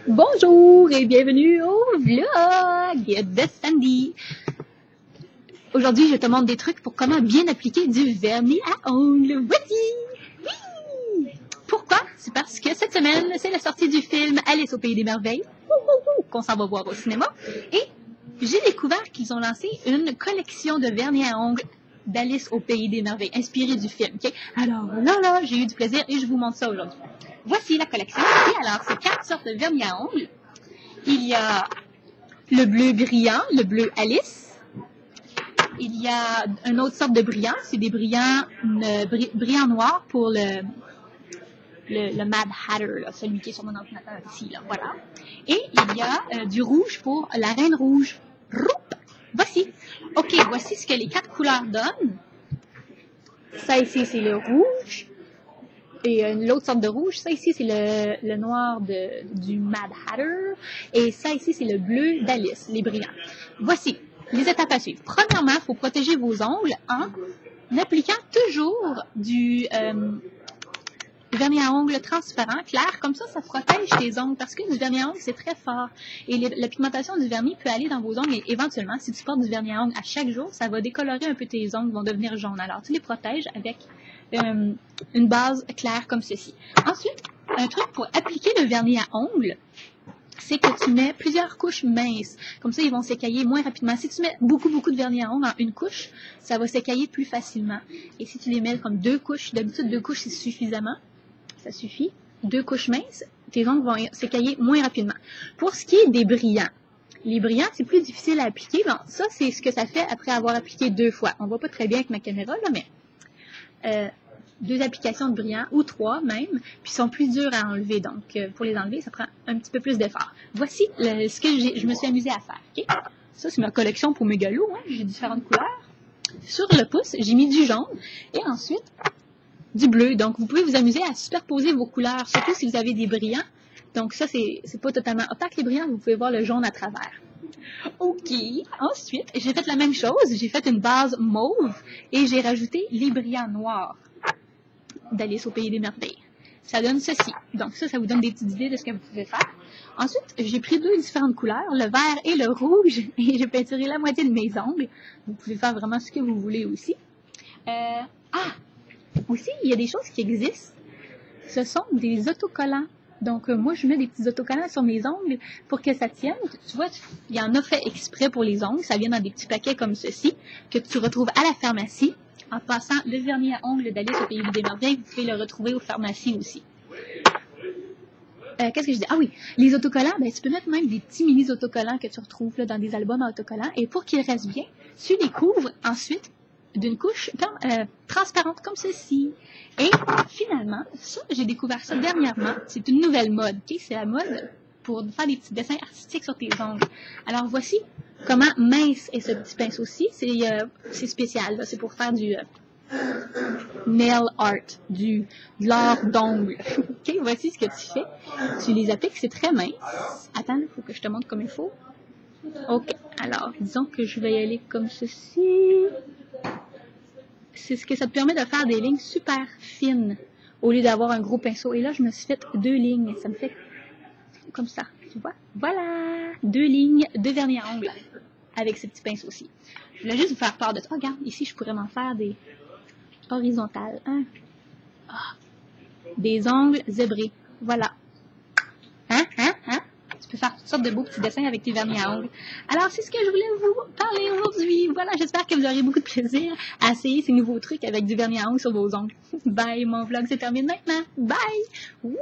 Bonjour et bienvenue au vlog de Sandy. Aujourd'hui, je te montre des trucs pour comment bien appliquer du vernis à ongles. Voici! Oui! Pourquoi? C'est parce que cette semaine, c'est la sortie du film Alice au Pays des Merveilles, qu'on s'en va voir au cinéma. Et j'ai découvert qu'ils ont lancé une collection de vernis à ongles d'Alice au Pays des Merveilles, inspirée du film. Okay? Alors là, j'ai eu du plaisir et je vous montre ça aujourd'hui. Voici la collection. Et alors, c'est 4 sortes de vernis à ongles. Il y a le bleu brillant, le bleu Alice. Il y a une autre sorte de brillant, c'est des brillants noirs pour le Mad Hatter, là, celui qui est sur mon ordinateur ici, là, voilà. Et il y a du rouge pour la Reine Rouge. Voici. Ok, voici ce que les 4 couleurs donnent. Ça ici, c'est le rouge. Et l'autre sorte de rouge, ça ici, c'est le noir du Mad Hatter. Et ça ici, c'est le bleu d'Alice, les brillants. Voici les étapes à suivre. Premièrement, il faut protéger vos ongles en appliquant toujours du vernis à ongles transparent, clair. Comme ça protège tes ongles parce que du vernis à ongles, c'est très fort. Et la pigmentation du vernis peut aller dans vos ongles. Et éventuellement, si tu portes du vernis à ongles à chaque jour, ça va décolorer un peu tes ongles, vont devenir jaunes. Alors, tu les protèges avec une base claire comme ceci. Ensuite, un truc pour appliquer le vernis à ongles, c'est que tu mets plusieurs couches minces. Comme ça, ils vont s'écailler moins rapidement. Si tu mets beaucoup de vernis à ongles en une couche, ça va s'écailler plus facilement. Et si tu les mets comme 2 couches, d'habitude 2 couches, c'est suffisamment. Ça suffit. 2 couches minces, tes ongles vont s'écailler moins rapidement. Pour ce qui est des brillants, les brillants, c'est plus difficile à appliquer. Bon, ça, c'est ce que ça fait après avoir appliqué 2 fois. On voit pas très bien avec ma caméra, là, mais 2 applications de brillants, ou 3 même, puis sont plus durs à enlever. Donc, pour les enlever, ça prend un petit peu plus d'effort. Voici ce que je me suis amusée à faire. Okay? Ça, c'est ma collection pour mes galops. Hein? J'ai différentes couleurs. Sur le pouce, j'ai mis du jaune et ensuite du bleu. Donc, vous pouvez vous amuser à superposer vos couleurs, surtout si vous avez des brillants. Donc, ça, c'est pas totalement opaque, les brillants. Vous pouvez voir le jaune à travers. Ok. Ensuite, j'ai fait la même chose. J'ai fait une base mauve et j'ai rajouté les brillants noirs d'Alice au Pays des Merveilles. Ça donne ceci. Donc ça vous donne des petites idées de ce que vous pouvez faire. Ensuite, j'ai pris 2 différentes couleurs, le vert et le rouge, et j'ai peinturé la moitié de mes ongles. Vous pouvez faire vraiment ce que vous voulez aussi. Aussi, il y a des choses qui existent. Ce sont des autocollants. Donc, moi, je mets des petits autocollants sur mes ongles pour que ça tienne. Tu vois, il y en a fait exprès pour les ongles. Ça vient dans des petits paquets comme ceci, que tu retrouves à la pharmacie. En passant, le vernis à ongles d'Alice au Pays des Merveilles, vous pouvez le retrouver aux pharmacies aussi. Qu'est-ce que je dis? Ah oui, les autocollants, ben, tu peux mettre même des petits mini autocollants que tu retrouves là, dans des albums à autocollants. Et pour qu'ils restent bien, tu les couvres ensuite d'une couche transparente comme ceci. Et finalement, ça, j'ai découvert ça dernièrement. C'est une nouvelle mode. Okay? C'est la mode pour faire des petits dessins artistiques sur tes ongles. Alors voici comment mince est ce petit pinceau-ci. C'est spécial. C'est pour faire du nail art, de l'art d'ongles. Okay? Voici ce que tu fais. Tu les appliques. C'est très mince. Attends, il faut que je te montre comme il faut. Ok. Alors, disons que je vais y aller comme ceci. C'est ce que ça te permet de faire des lignes super fines au lieu d'avoir un gros pinceau. Et là, je me suis fait 2 lignes. Ça me fait comme ça. Tu vois? Voilà! 2 lignes de vernis à ongles avec ce petit pinceau-ci. Je voulais juste vous faire part de ça. Oh, regarde, ici, je pourrais m'en faire des horizontales. Hein? Des ongles zébrés. Voilà. Hein? Tu peux faire toutes sortes de beaux petits dessins avec tes vernis à ongles. Alors, c'est ce que je voulais vous parler aujourd'hui. Voilà, j'espère que vous aurez beaucoup de plaisir à essayer ces nouveaux trucs avec du vernis à ongles sur vos ongles. Bye, mon vlog se termine maintenant. Bye! Oui!